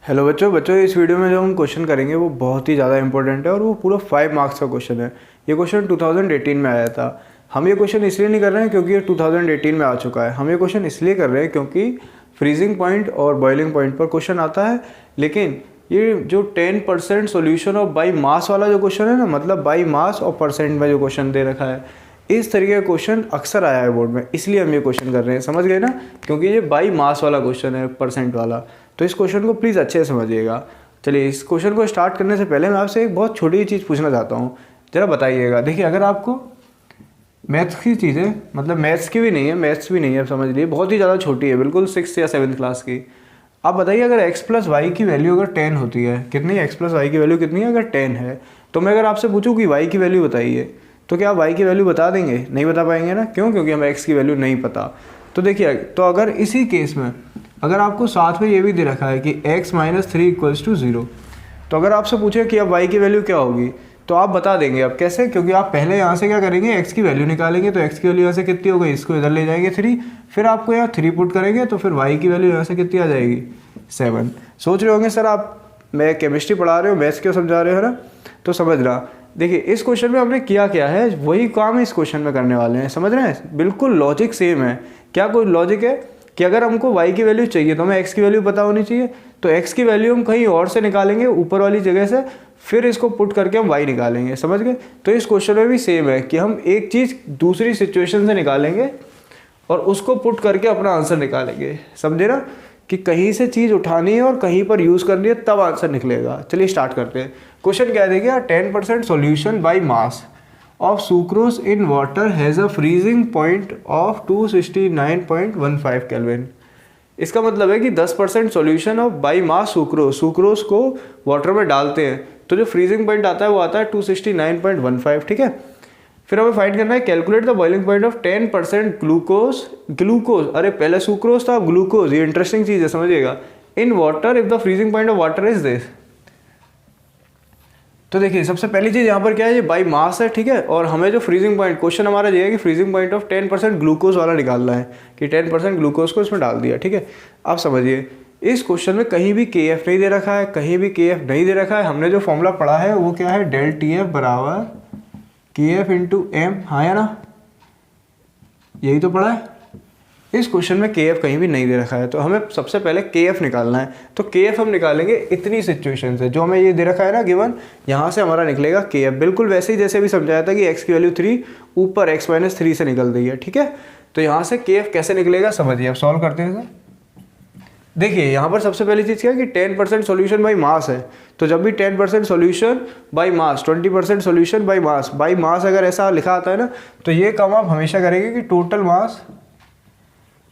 Hello बच्चों इस video में जो हम क्वेश्चन करेंगे वो बहुत ही ज़्यादा इंपॉर्टेंट है और वो पूरा 5 मार्क्स का क्वेश्चन है। ये क्वेश्चन 2018 में आया था। हम ये क्वेश्चन इसलिए नहीं कर रहे हैं क्योंकि ये 2018 में आ चुका है। हम ये क्वेश्चन इसलिए कर रहे हैं क्योंकि फ्रीजिंग पॉइंट और बॉइलिंग पॉइंट पर क्वेश्चन आता है। लेकिन ये जो 10% सोल्यूशन ऑफ बाई मास वाला जो क्वेश्चन है ना, मतलब बाई मास और परसेंट में जो क्वेश्चन दे रखा है, इस तरीके का क्वेश्चन अक्सर आया है बोर्ड में, इसलिए हम ये क्वेश्चन कर रहे हैं। समझ गए ना? क्योंकि ये बाई मास वाला क्वेश्चन है, परसेंट वाला। तो इस क्वेश्चन को प्लीज़ अच्छे से समझिएगा। चलिए, इस क्वेश्चन को स्टार्ट करने से पहले मैं आपसे एक बहुत छोटी चीज़ पूछना चाहता हूँ। ज़रा बताइएगा। देखिए, अगर आपको मैथ्स की चीज़ें, मतलब मैथ्स की भी नहीं है, मैथ्स भी नहीं है, समझ लीजिए, बहुत ही ज़्यादा छोटी है, बिल्कुल 6th या 7th क्लास की। आप बताइए, अगर x प्लस वाई की वैल्यू अगर 10 होती है, कितनी x प्लस वाई की वैल्यू कितनी है? अगर 10 है, तो मैं अगर आपसे पूछूं कि y की वैल्यू बताइए, तो क्या आप y की वैल्यू बता देंगे? नहीं बता पाएंगे ना। क्यों? क्योंकि हमें x की वैल्यू नहीं पता। तो देखिए, तो अगर इसी केस में अगर आपको साथ में ये भी दे रखा है कि x माइनस 3 इक्वल्स टू 0, तो अगर आपसे पूछे कि अब y की वैल्यू क्या होगी, तो आप बता देंगे। अब कैसे? क्योंकि आप पहले यहाँ से क्या करेंगे, x की वैल्यू निकालेंगे। तो x की वैल्यू यहाँ से कितनी हो गई, इसको इधर ले जाएंगे 3, फिर आपको यहाँ 3 पुट करेंगे, तो फिर y की वैल्यू यहाँ से कितनी आ जाएगी, 7। सोच रहे होंगे सर आप, मैं केमिस्ट्री पढ़ा रहे हो, मैथ्स क्यों समझा रहे हो, है ना? तो समझ रहा। देखिए, इस क्वेश्चन में हमने किया क्या है, वही काम इस क्वेश्चन में करने वाले हैं। समझ रहे हैं? बिल्कुल लॉजिक सेम है। क्या कोई लॉजिक है कि अगर हमको y की वैल्यू चाहिए तो हमें x की वैल्यू पता होनी चाहिए। तो x की वैल्यू हम कहीं और से निकालेंगे, ऊपर वाली जगह से, फिर इसको पुट करके हम y निकालेंगे। समझ गए? तो इस क्वेश्चन में भी सेम है कि हम एक चीज़ दूसरी सिचुएशन से निकालेंगे और उसको पुट करके अपना आंसर निकालेंगे। समझे ना? कि कहीं से चीज़ उठानी है और कहीं पर यूज़ करनी है, तब आंसर निकलेगा। चलिए स्टार्ट करते हैं। क्वेश्चन क्या देगा, 10% solution by mass of sucrose in water has a freezing point of 269.15 kelvin. इसका मतलब है कि 10% solution of by mass sucrose को वाटर में डालते हैं, तो जो फ्रीजिंग पॉइंट आता है वो आता है 269.15। ठीक है। फिर हमें फाइंड करना है, calculate the boiling point of 10% glucose, अरे पहले सुक्रोज था, ग्लूकोज, ये इंटरेस्टिंग चीज़ है, समझिएगा, in water if the freezing point of water is this. तो देखिए, सबसे पहली चीज़ यहाँ पर क्या है, ये बाई मास है। ठीक है। और हमें जो फ्रीजिंग पॉइंट, क्वेश्चन हमारा ये है कि फ्रीजिंग पॉइंट ऑफ 10% ग्लूकोज वाला निकालना है, कि 10% ग्लूकोज को इसमें डाल दिया। ठीक है। अब समझिए, इस क्वेश्चन में कहीं भी KF नहीं दे रखा है, कहीं भी KF नहीं दे रखा है। हमने जो फॉर्मूला पढ़ा है वो क्या है, डेल TF बराबर KF इंटू M। हाँ या ना? यही तो पढ़ा है। इस क्वेश्चन में KF कहीं भी नहीं दे रखा है, तो हमें सबसे पहले KF निकालना है। तो KF हम निकालेंगे इतनी सिचुएशन से, जो हमें ये दे रखा है ना गिवन, यहाँ से हमारा निकलेगा KF, बिल्कुल वैसे ही जैसे भी समझाया था कि x की वैल्यू 3 ऊपर x माइनस 3 से निकल रही है। ठीक है। तो यहाँ से KF कैसे निकलेगा समझिए। अब सॉल्व करते हैं। देखिए, यहाँ पर सबसे पहली चीज़ क्या है कि 10% सोल्यूशन बाई मास है। तो जब भी 10% solution by mass, 20% solution by mass अगर ऐसा लिखा आता है ना, तो ये काम आप हमेशा करेंगे कि टोटल मास,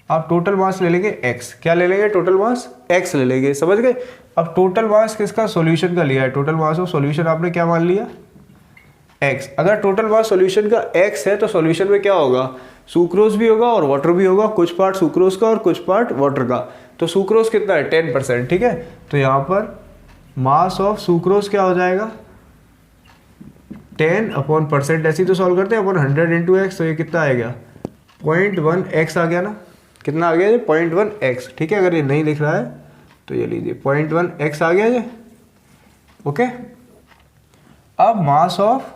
आप टोटल मास ले लेंगे x। क्या ले लेंगे? टोटल मास x ले लेंगे। समझ गए? अब टोटल मास किसका, सॉल्यूशन का लिया है। टोटल मास ऑफ सॉल्यूशन आपने क्या मान लिया, x। अगर टोटल मास सॉल्यूशन का x है, तो सॉल्यूशन में क्या होगा, सुक्रोज भी होगा और वाटर भी होगा, कुछ पार्ट सुक्रोज का और कुछ पार्ट वाटर का। तो सुक्रोज कितना है, 10%। ठीक है। तो यहाँ पर मास ऑफ सुक्रोज क्या हो जाएगा, 10/%। ऐसे ही तो सॉल्व करते हैं, अपन 100 इंटू एक्स, तो ये कितना आएगा, 0.1x आ गया ना। कितना आ गया ये, 0.1x। ठीक है। अगर ये नहीं लिख रहा है तो ये लीजिए, 0.1x आ गया ये। ओके। अब मास ऑफ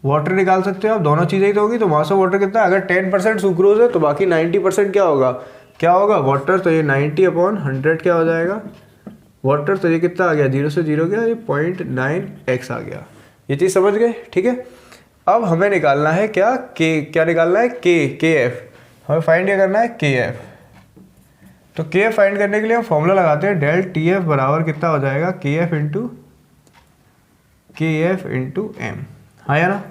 वाटर निकाल सकते हो आप, दोनों चीज़ें ही तो होगी। तो मास ऑफ वाटर कितना है, अगर 10% सुक्रोज है तो बाकी 90% क्या होगा वाटर। तो ये 90/100 क्या हो जाएगा, वाटर। तो ये कितना आ गया, 0 से 0 गया, ये 0.9x आ गया। ये चीज़ समझ गए? ठीक है। अब हमें निकालना है क्या निकालना है, KF। हमें फाइंड क्या करना है, KF। तो KF फाइंड करने के लिए हम फॉर्मूला लगाते हैं, डेल TF बराबर कितना हो जाएगा, KF इंटू M। हाँ या ना?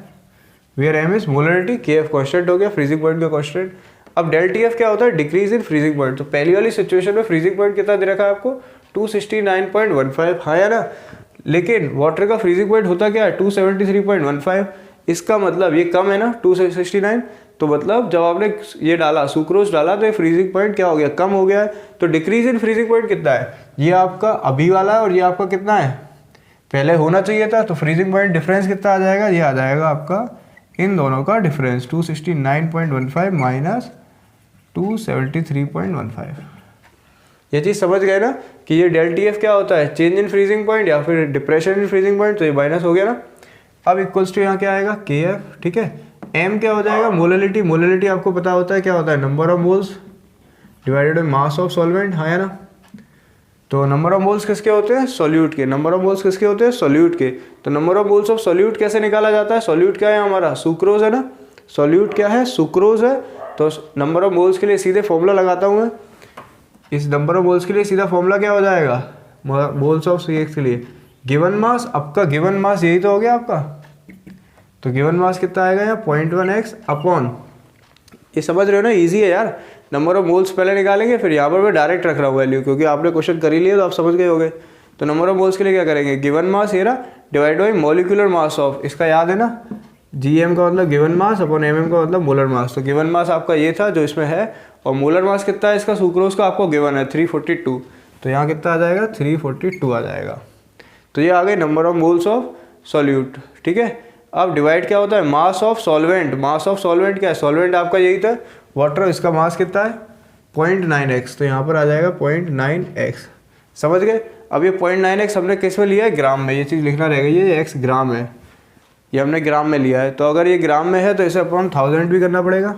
Where M is molarity, KF constant हो गया, फ्रीजिंग पॉइंट का कांस्टेंट। अब डेल TF क्या होता है, डिक्रीज इन फ्रीजिंग पॉइंट। तो पहली वाली सिचुएशन में फ्रीजिंग पॉइंट कितना दे रखा है आपको, 269.15। हाँ या ना? लेकिन वाटर का फ्रीजिंग पॉइंट होता क्या है, 273.15। इसका मतलब ये कम है ना 269। तो मतलब जब आपने ये डाला, सुक्रोज डाला, तो ये फ्रीजिंग पॉइंट क्या हो गया, कम हो गया है। तो डिक्रीज इन फ्रीजिंग पॉइंट कितना है, ये आपका अभी वाला है और ये आपका कितना है, पहले होना चाहिए था। तो फ्रीजिंग पॉइंट डिफरेंस कितना आ जाएगा, ये आ जाएगा आपका इन दोनों का डिफरेंस, 269.15 माइनस 273.15। ये चीज़ समझ गए ना कि ये डेल टी एफ क्या होता है, चेंज इन फ्रीजिंग पॉइंट या फिर डिप्रेशन इन फ्रीजिंग पॉइंट, तो ये माइनस हो गया ना। अब इक्वल्स टू यहाँ क्या आएगा, के एफ, ठीक है। एम क्या हो जाएगा, मोलैलिटी। मोलैलिटी आपको पता होता है क्या होता है, number of moles divided by mass of solvent, हाँ है ना। तो नंबर ऑफ मोल्स किसके होते हैं, सॉल्यूट के। नंबर ऑफ मोल्स किसके होते हैं, सॉल्यूट के। तो number of moles of solute कैसे निकाला जाता है, सॉल्यूट क्या है हमारा, सुक्रोज है ना। सॉल्यूट क्या है, सुक्रोज है। तो नंबर ऑफ मोल्स के लिए सीधे फॉर्मूला लगाता हूँ मैं। इस नंबर ऑफ मोल्स के लिए सीधा फॉर्मूला क्या हो जाएगा, मोल्स ऑफ सी एक्स के लिए गिवन मास। आपका गिवन मास यही तो हो गया आपका, तो गिवन मास कितना आएगा यहाँ 0.1x अपॉन, ये समझ रहे हो ना, इजी है यार। नंबर ऑफ मोल्स पहले निकालेंगे, फिर यहाँ पर मैं डायरेक्ट रख रहा हूँ वैल्यू, क्योंकि आपने क्वेश्चन कर ही लिया तो आप समझ गए होगे। तो नंबर ऑफ मोल्स के लिए क्या करेंगे, गिवन मास ये रहा divide by molecular mass of, इसका याद है ना, जीएम का मतलब गिवन मास अपॉन एमएम का मतलब मोलर मास। तो गिवन मास आपका ये था जो इसमें है, और मोलर मास कितना है इसका, सुक्रोज का आपको गिवन है 342, तो यहाँ कितना आ जाएगा 342 आ जाएगा। तो ये आ गए number of moles of solute, ठीक है। अब डिवाइड क्या होता है, mass of solvent. Mass of solvent क्या है, सॉल्वेंट आपका यही था वाटर, इसका मास कितना है 0.9x, तो यहाँ पर आ जाएगा 0.9x, समझ गए। अब ये 0.9x हमने किस में लिया है, ग्राम में, ये चीज़ लिखना रहेगा, ये x ग्राम है, ये हमने ग्राम में लिया है। तो अगर ये ग्राम में है तो इसे अपन 1000 भी करना पड़ेगा,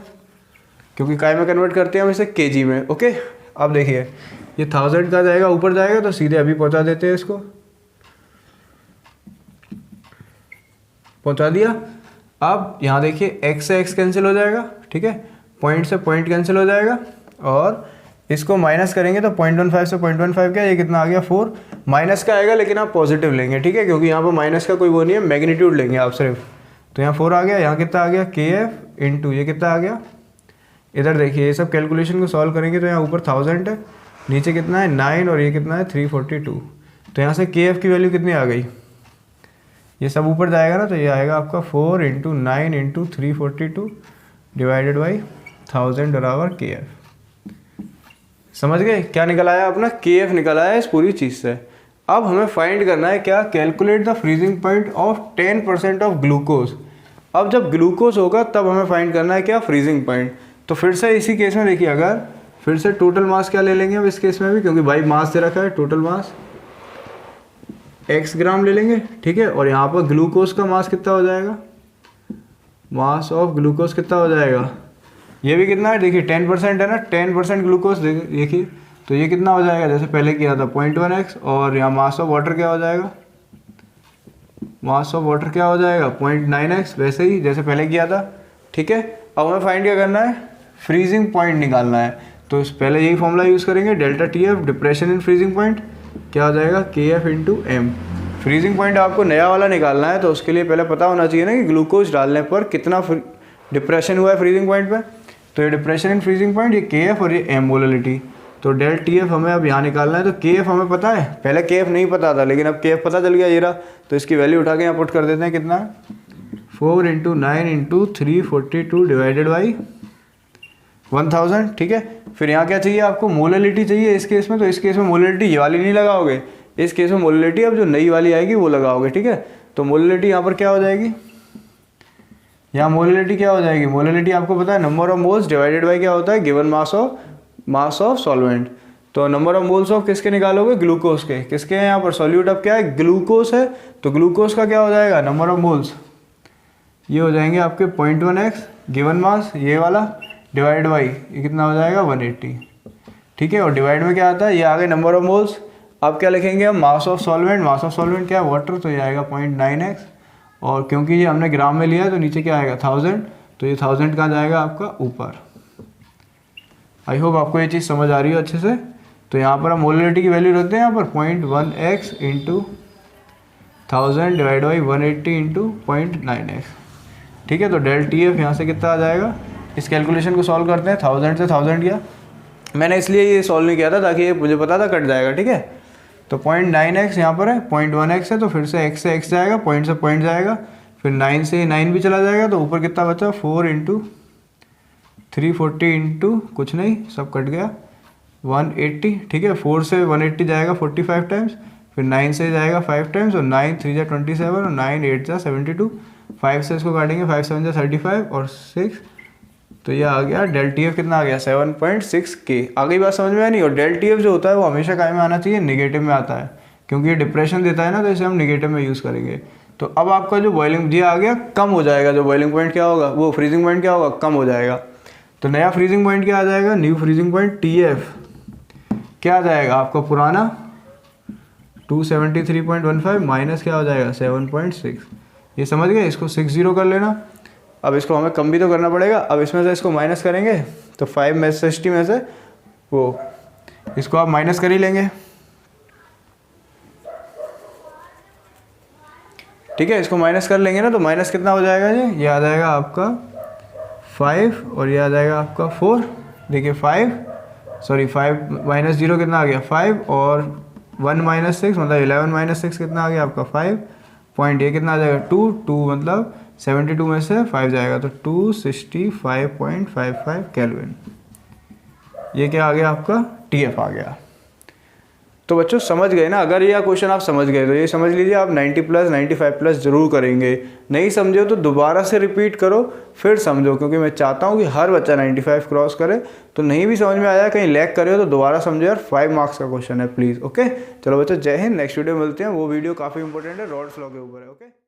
क्योंकि काय में कन्वर्ट करते हैं हम इसे केजी में, ओके। अब देखिए ये 1000 का जाएगा ऊपर जाएगा, तो सीधे अभी पहुंचा देते हैं इसको, पहुंचा दिया। अब यहाँ देखिए x से x कैंसिल हो जाएगा, ठीक है, पॉइंट से पॉइंट कैंसिल हो जाएगा, और इसको माइनस करेंगे तो 0.15 से 0.15 क्या, ये कितना आ गया 4, माइनस का आएगा लेकिन आप पॉजिटिव लेंगे, ठीक है, क्योंकि यहाँ पर माइनस का कोई वो नहीं है, मैग्नीट्यूड लेंगे आप सिर्फ। तो यहाँ 4 आ गया, यहाँ कितना आ गया के एफ इंटू ये कितना आ गया, इधर देखिए ये सब कैलकुलेशन को सॉल्व करेंगे तो यहाँ ऊपर 1000 है, नीचे कितना है 9, और ये कितना है 342। तो यहाँ से के एफ की वैल्यू कितनी आ गई, ये सब ऊपर जाएगा ना, तो ये आएगा आपका 4 × 9 × 342 डिवाइडेड बाई 1000 बराबर के एफ। समझ गए क्या निकल आया अपना, के एफ निकल आया इस पूरी चीज़ से। अब हमें फाइंड करना है क्या, calculate the freezing point of 10% of glucose. अब जब ग्लूकोज होगा तब हमें फाइंड करना है क्या, फ्रीजिंग पॉइंट। तो फिर से इसी केस में देखिए, अगर फिर से टोटल मास क्या ले लेंगे अब इस केस में भी, क्योंकि भाई मास दे रखा है, टोटल मास x ग्राम ले लेंगे, ठीक है। और यहाँ पर ग्लूकोज का मास कितना हो जाएगा, मास ऑफ ग्लूकोज कितना हो जाएगा, ये भी कितना है देखिए 10% है ना, 10% ग्लूकोज देखिए, तो ये कितना हो जाएगा, जैसे पहले किया था 0.1x, और यहाँ मास ऑफ वाटर क्या हो जाएगा, मास ऑफ वाटर क्या हो जाएगा 0.9x, वैसे ही जैसे पहले किया था, ठीक है। अब हमें फाइंड क्या करना है, फ्रीजिंग पॉइंट निकालना है। तो पहले यही फॉर्मूला यूज़ करेंगे, delta T F depression in freezing point क्या हो जाएगा, K F into m. Freezing point आपको नया वाला निकालना है, तो उसके लिए पहले पता होना चाहिए ना कि ग्लूकोज डालने पर कितना डिप्रेशन हुआ है फ्रीजिंग पॉइंट पे। तो ये डिप्रेशन इन फ्रीजिंग पॉइंट, ये के एफ और ये एम मोलैलिटी। तो डेल टी एफ हमें अब यहाँ निकालना है। तो के एफ हमें पता है, पहले के एफ नहीं पता था, लेकिन अब के एफ पता चल गया ये रहा। तो इसकी वैल्यू उठा के यहाँ पुट कर देते हैं, कितना है 4 × 9 × 342 डिवाइडेड बाई 1000, ठीक है। फिर यहाँ क्या चाहिए आपको, मोलैलिटी चाहिए इस केस में। तो इस केस में मोलैलिटी ये वाली नहीं लगाओगे, इस केस में मोलैलिटी अब जो नई वाली आएगी वो लगाओगे, ठीक है। तो मोलैलिटी यहाँ पर क्या हो जाएगी, यहाँ मोलैलिटी क्या हो जाएगी, मोलैलिटी आपको पता है number of moles divided by क्या होता है, गिवन मास ऑफ सॉल्वेंट। तो नंबर ऑफ मोल्स ऑफ किसके निकालोगे, ग्लूकोज के। किसके हैं यहाँ पर, सॉल्यूट अब क्या है, ग्लूकोज है। तो ग्लूकोज का क्या हो जाएगा, नंबर ऑफ मोल्स ये हो जाएंगे आपके 0.1x गिवन मास ये वाला डिवाइड बाई ये कितना हो जाएगा 180, ठीक है। और डिवाइड में क्या आता है, ये आ गए नंबर ऑफ मोल्स। अब क्या लिखेंगे हम, mass of solvent. Mass of solvent क्या है, वाटर, तो ये आएगा 0.9x। और क्योंकि ये हमने ग्राम में लिया है तो नीचे क्या आएगा 1000, तो ये 1000 कहाँ जाएगा आपका ऊपर। आई होप आपको ये चीज़ समझ आ रही हो अच्छे से। तो यहाँ पर हम मोलैलिटी की वैल्यू रखते हैं यहाँ पर 0.1x × 1000 डिवाइड बाई 180 × 0.9x, ठीक है। तो डेल टी एफ यहाँ से कितना आ जाएगा, इस कैलकुलेशन को सॉल्व करते हैं। 1000 से 1000 किया मैंने, इसलिए ये सॉल्व नहीं किया था ताकि ये मुझे पता था कट जाएगा, ठीक है। तो 0.9x यहाँ पर है, 0.1x है, तो फिर से x जाएगा, पॉइंट से पॉइंट जाएगा, फिर 9 से 9 भी चला जाएगा। तो ऊपर कितना बचा, 4 × 340 × कुछ नहीं, सब कट गया 180, ठीक है। 4 से 180 जाएगा 45 टाइम्स, फिर 9 से जाएगा 5 टाइम्स, और 9 3 × 27 और 9 8 × 72, 5 से इसको काटेंगे 5 7 × 35 और 6 तो ये आ गया डेल टी एफ कितना आ गया 7.6 के। आगे बात समझ में आई नहीं। और डेल टी एफ जो होता है वो हमेशा काय में आना चाहिए, नेगेटिव में आता है, क्योंकि ये डिप्रेशन देता है ना, तो इसे हम नेगेटिव में यूज़ करेंगे। तो अब आपका जो बॉइलिंग ये आ गया कम हो जाएगा, जो बॉइलिंग पॉइंट क्या होगा, वो फ्रीजिंग पॉइंट क्या होगा, कम हो जाएगा। तो नया फ्रीजिंग पॉइंट क्या आ जाएगा, new freezing point T F क्या आ जाएगा आपका पुराना 273.15 माइनस क्या हो जाएगा 7.6। ये समझ गए, इसको 60 कर लेना। अब इसको हमें कम भी तो करना पड़ेगा। अब इसमें से इसको माइनस करेंगे तो 5 में से 60 में से वो इसको आप माइनस कर ही लेंगे, ठीक है। इसको माइनस कर लेंगे ना, तो माइनस कितना हो जाएगा ये आ जाएगा आपका 5 और ये आ जाएगा आपका 4। देखिए 5 माइनस 0 कितना आ गया 5 और 1 माइनस 6 मतलब 11 माइनस 6 कितना आ गया आपका 5 पॉइंट। ये कितना आ जाएगा 2 मतलब 72 में से 5 जाएगा तो 265.55 केल्विन। ये क्या आ गया आपका TF आ गया। तो बच्चों समझ गए ना। अगर यह क्वेश्चन आप समझ गए तो ये समझ लीजिए आप 90 प्लस 95 प्लस जरूर करेंगे। नहीं समझे हो तो दोबारा से रिपीट करो फिर समझो, क्योंकि मैं चाहता हूँ कि हर बच्चा 95 क्रॉस करे। तो नहीं भी समझ में आया, कहीं लैग करे हो तो दोबारा समझो यार, 5 मार्क्स का क्वेश्चन है प्लीज़। ओके चलो बच्चों, जय हिंद। नेक्स्ट वीडियो मिलते हैं। वो वीडियो काफ़ी इंपॉर्टेंट है, रॉड फ्लो के ऊपर है। ओके।